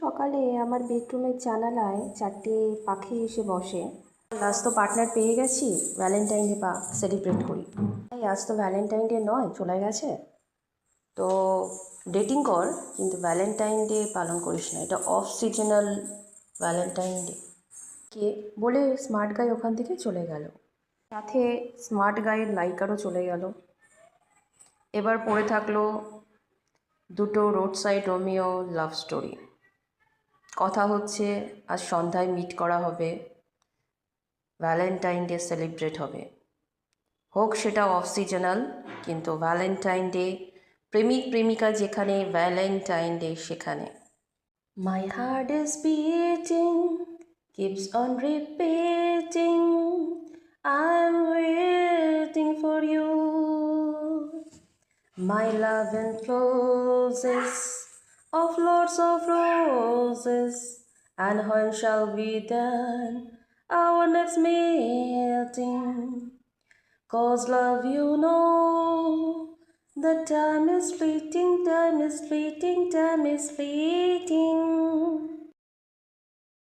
সকালে আমার বেডরুমের জানালায় চারটে পাখি এসে বসে। আজ তো পার্টনার পেয়ে গেছি, ভ্যালেন্টাইন ডে সেলিব্রেট করি। তাই আজ তো ভ্যালেন্টাইন ডে নয়, চলে গেছে। তো ডেটিং কর, কিন্তু ভ্যালেন্টাইন ডে পালন করিস না, এটা অফ সিজনাল ভ্যালেন্টাইন ডে। কে বলে স্মার্ট গাই ওখান থেকে চলে গেল, সাথে স্মার্ট গাইয়ের লাইকারও চলে গেল। এবার পড়ে থাকলো দুটো road side Romeo love story. কথা হচ্ছে আজ সন্ধ্যায় মিট করা হবে, ভ্যালেন্টাইন ডে সেলিব্রেট হবে। হোক সেটা অফ সিজনাল, কিন্তু ভ্যালেন্টাইন ডে, প্রেমিক প্রেমিকা যেখানে, ভ্যালেন্টাইন ডে সেখানে। My heart is beating, keeps on repeating, I'm waiting for you. My love encloses of lots of roses, and when shall be done our next meeting? 'Cause love, you know, the time is fleeting, time is fleeting, time is fleeting.